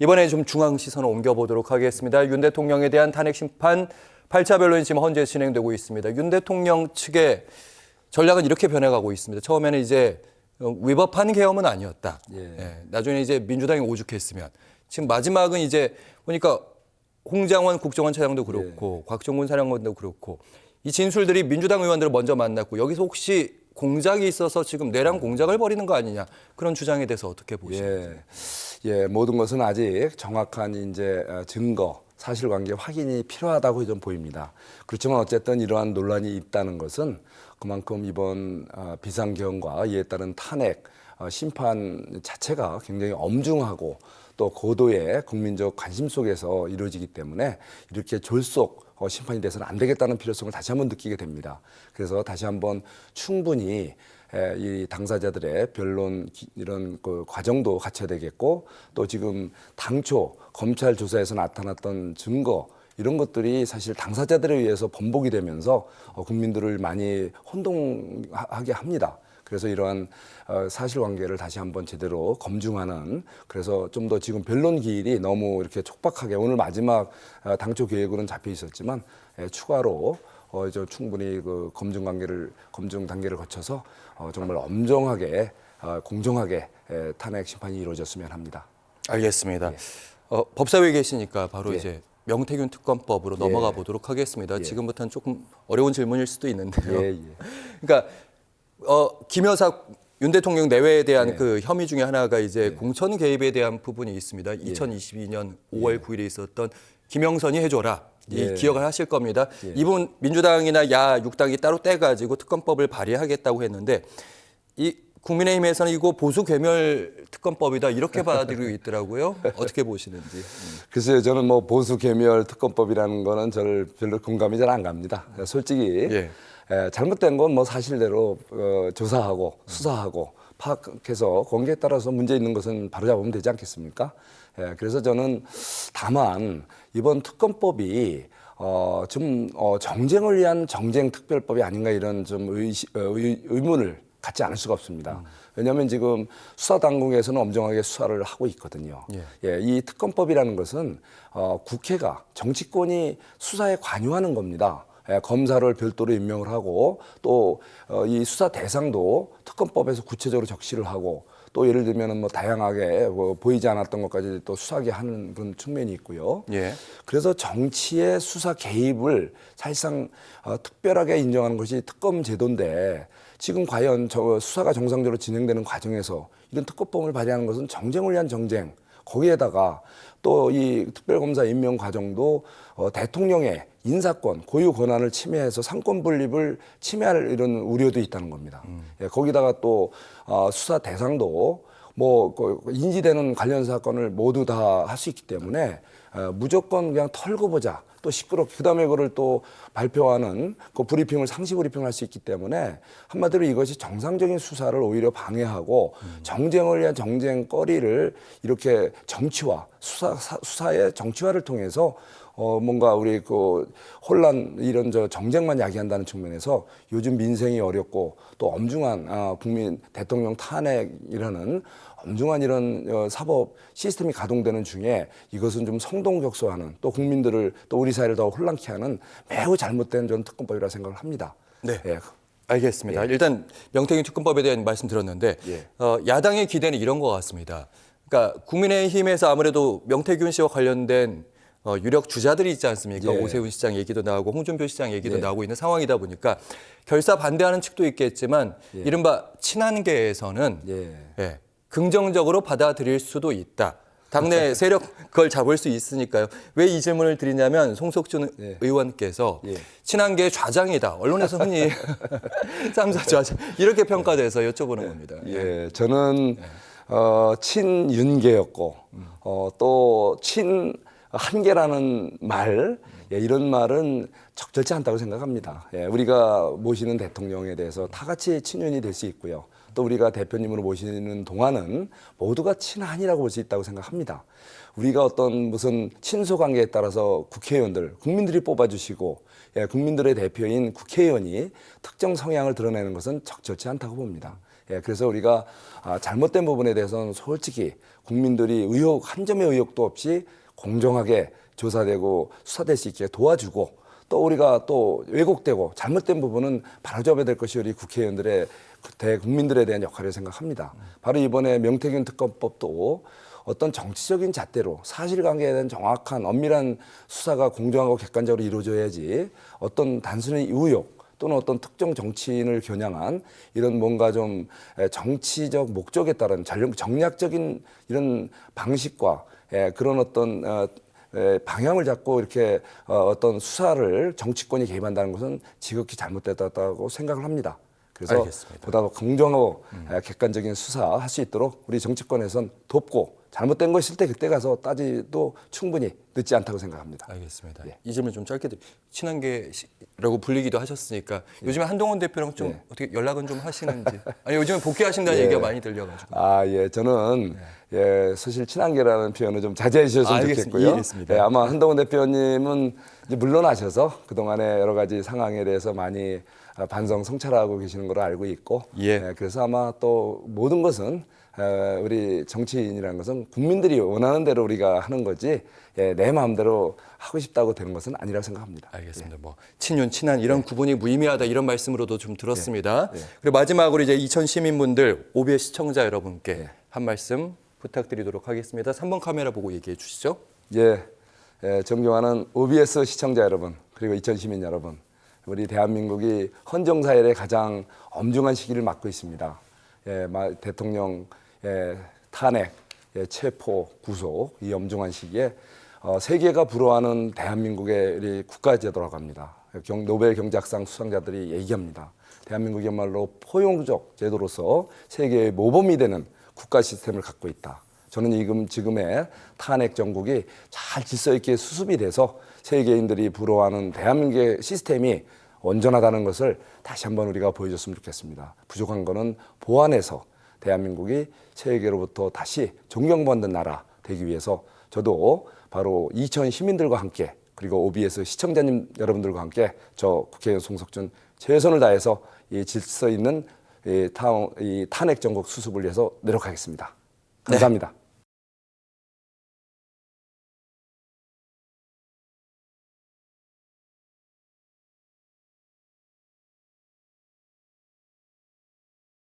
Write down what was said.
이번에 좀 중앙 시선을 옮겨보도록 하겠습니다. 윤 대통령에 대한 탄핵 심판 8차 변론이 지금 현재 진행되고 있습니다. 윤 대통령 측의 전략은 이렇게 변해가고 있습니다. 처음에는 이제 위법한 계엄은 아니었다. 나중에 이제 민주당이 오죽했으면. 지금 마지막은 이제 보니까 홍장원 국정원 차장도 그렇고 곽종군 사령관도 그렇고 이 진술들이 민주당 의원들을 먼저 만났고 여기서 혹시 공작이 있어서 지금 내란 공작을 벌이는 거 아니냐 그런 주장에 대해서 어떻게 보시는지? 모든 것은 아직 정확한 이제 증거, 사실관계 확인이 필요하다고 좀 보입니다. 그렇지만 어쨌든 이러한 논란이 있다는 것은 그만큼 이번 비상계엄과 이에 따른 탄핵 심판 자체가 굉장히 엄중하고 또 고도의 국민적 관심 속에서 이루어지기 때문에 이렇게 졸속 심판이 돼서는 안 되겠다는 필요성을 다시 한번 느끼게 됩니다. 그래서 다시 한번 충분히 이 당사자들의 변론 이런 그 과정도 갖춰야 되겠고 또 지금 당초 검찰 조사에서 나타났던 증거 이런 것들이 사실 당사자들에 의해서 번복이 되면서 국민들을 많이 혼동하게 합니다. 그래서 이러한 사실관계를 다시 한번 제대로 검증하는 그래서 좀 더 지금 변론 기일이 너무 이렇게 촉박하게 오늘 마지막 당초 계획으로는 잡혀 있었지만 추가로 이제 충분히 그 검증 단계를 거쳐서 정말 엄정하게 공정하게 탄핵 심판이 이루어졌으면 합니다. 알겠습니다. 법사위에 계시니까 바로 이제 명태균 특검법으로 넘어가 보도록 하겠습니다. 지금부터는 조금 어려운 질문일 수도 있는데요. 그러니까 김 여사 윤 대통령 내외에 대한 그 혐의 중에 하나가 이제 공천 개입에 대한 부분이 있습니다. 2022년 5월 9일에 있었던 김영선이 해줘라. 이 기억을 하실 겁니다. 이분 민주당이나 야 6당이 따로 떼가지고 특검법을 발의하겠다고 했는데 이 국민의힘에서는 이거 보수 괴멸 특검법이다 이렇게 받아들이고 있더라고요. 어떻게 보시는지. 글쎄요, 저는 뭐 보수 괴멸 특검법이라는 거는 저를 별로 공감이 잘 안 갑니다. 솔직히 잘못된 건 뭐 사실대로 조사하고 수사하고 파악해서 공개에 따라서 문제 있는 것은 바로잡으면 되지 않겠습니까? 그래서 저는 다만 이번 특검법이 좀 정쟁을 위한 정쟁특별법이 아닌가 이런 좀 의문을 갖지 않을 수가 없습니다. 왜냐하면 지금 수사당국에서는 엄정하게 수사를 하고 있거든요. 이 특검법이라는 것은 국회가 정치권이 수사에 관여하는 겁니다. 검사를 별도로 임명을 하고 또 이 수사 대상도 특검법에서 구체적으로 적시를 하고 또 예를 들면 뭐 다양하게 보이지 않았던 것까지 또 수사하게 하는 그런 측면이 있고요. 그래서 정치의 수사 개입을 사실상 특별하게 인정하는 것이 특검 제도인데 지금 과연 수사가 정상적으로 진행되는 과정에서 이런 특검법을 발의하는 것은 정쟁을 위한 정쟁 거기에다가 또 이 특별검사 임명 과정도 대통령의 인사권, 고유 권한을 침해해서 상권 분립을 침해할 이런 우려도 있다는 겁니다. 거기다가 또 수사 대상도 뭐 인지되는 관련 사건을 모두 다 할 수 있기 때문에 무조건 그냥 털고 보자. 또 시끄럽게 그다음에 그걸 또 발표하는 그 브리핑을 상시 브리핑을 할 수 있기 때문에 한마디로 이것이 정상적인 수사를 오히려 방해하고 정쟁을 위한 정쟁거리를 이렇게 정치화 수사의 정치화를 통해서 뭔가 우리 그 혼란 이런 정쟁만 야기한다는 측면에서 요즘 민생이 어렵고 또 엄중한 국민 대통령 탄핵이라는 엄중한 이런 사법 시스템이 가동되는 중에 이것은 좀 성동격소하는 또 국민들을 또 우리 사회를 더 혼란케 하는 매우 잘못된 전 특검법이라고 생각을 합니다. 알겠습니다. 일단 명태균 특검법에 대한 말씀 들었는데 야당의 기대는 이런 것 같습니다. 그러니까 국민의힘에서 아무래도 명태균 씨와 관련된 유력 주자들이 있지 않습니까? 오세훈 시장 얘기도 나오고 홍준표 시장 얘기도 나오고 있는 상황이다 보니까 결사 반대하는 측도 있겠지만 이른바 친한계에서는 긍정적으로 받아들일 수도 있다. 당내 세력 그걸 잡을 수 있으니까요. 왜 이 질문을 드리냐면 송석준 의원께서 친한계의 좌장이다. 언론에서 흔히 쌈사 좌장 이렇게 평가돼서 여쭤보는 겁니다. 저는 친윤계였고 또 친한계라는 말 이런 말은 적절치 않다고 생각합니다. 우리가 모시는 대통령에 대해서 다 같이 친윤이 될 수 있고요. 또 우리가 대표님으로 모시는 동안은 모두가 친한이라고 볼 수 있다고 생각합니다. 우리가 어떤 무슨 친소 관계에 따라서 국회의원들, 국민들이 뽑아주시고 국민들의 대표인 국회의원이 특정 성향을 드러내는 것은 적절치 않다고 봅니다. 그래서 우리가 잘못된 부분에 대해서는 솔직히 국민들이 한 점의 의혹도 없이 공정하게 조사되고 수사될 수 있게 도와주고 또 우리가 또 왜곡되고 잘못된 부분은 바로잡아야 될 것이 우리 국회의원들의 대국민들에 대한 역할을 생각합니다. 바로 이번에 명태균 특검법도 어떤 정치적인 잣대로 사실관계에 대한 정확한 엄밀한 수사가 공정하고 객관적으로 이루어져야지 어떤 단순히 의혹 또는 어떤 특정 정치인을 겨냥한 이런 뭔가 좀 정치적 목적에 따른 정략적인 이런 방식과 그런 어떤 방향을 잡고 이렇게 어떤 수사를 정치권이 개입한다는 것은 지극히 잘못됐다고 생각을 합니다. 그래서 알겠습니다. 보다 더 공정하고 객관적인 수사할 수 있도록 우리 정치권에선 돕고 잘못된 거 있을 때 그때 가서 따지도 충분히 늦지 않다고 생각합니다. 알겠습니다. 이 질문 좀 짧게 친한계라고 불리기도 하셨으니까 요즘에 한동훈 대표랑 좀 어떻게 연락은 좀 하시는지 아니 요즘에 복귀하신다는 얘기가 많이 들려가지고 저는 사실 친한계라는 표현을 좀 자제해 주셨으면 좋겠고요. 이해했습니다. 아마 한동훈 대표님은 이제 물러나셔서 그동안의 여러 가지 상황에 대해서 많이 반성 성찰하고 계시는 걸로 알고 있고 그래서 아마 또 모든 것은 우리 정치인이라는 것은 국민들이 원하는 대로 우리가 하는 거지 내 마음대로 하고 싶다고 되는 것은 아니라고 생각합니다. 알겠습니다. 뭐 친윤, 친한 이런 구분이 무의미하다 이런 말씀으로도 좀 들었습니다. 그리고 마지막으로 이제 이천 시민분들 OBS 시청자 여러분께 한 말씀 부탁드리도록 하겠습니다. 3번 카메라 보고 얘기해 주시죠. 존경하는 OBS 시청자 여러분 그리고 이천 시민 여러분, 우리 대한민국이 헌정사회의 가장 엄중한 시기를 맞고 있습니다. 대통령 탄핵, 체포, 구속 이 엄중한 시기에 세계가 부러워하는 대한민국의 우리 국가제도라고 합니다. 노벨 경제학상 수상자들이 얘기합니다. 대한민국이야말로 포용적 제도로서 세계의 모범이 되는 국가 시스템을 갖고 있다. 저는 지금의 탄핵 정국이 잘 질서 있게 수습이 돼서 세계인들이 부러워하는 대한민국의 시스템이 온전하다는 것을 다시 한번 우리가 보여줬으면 좋겠습니다. 부족한 거는 보완해서 대한민국이 세계로부터 다시 존경받는 나라 되기 위해서 저도 바로 이천 시민들과 함께 그리고 OBS 시청자님 여러분들과 함께 저 국회의원 송석준 최선을 다해서 이 질서 있는 이 탄핵 정국 수습을 위해서 노력하겠습니다. 감사합니다.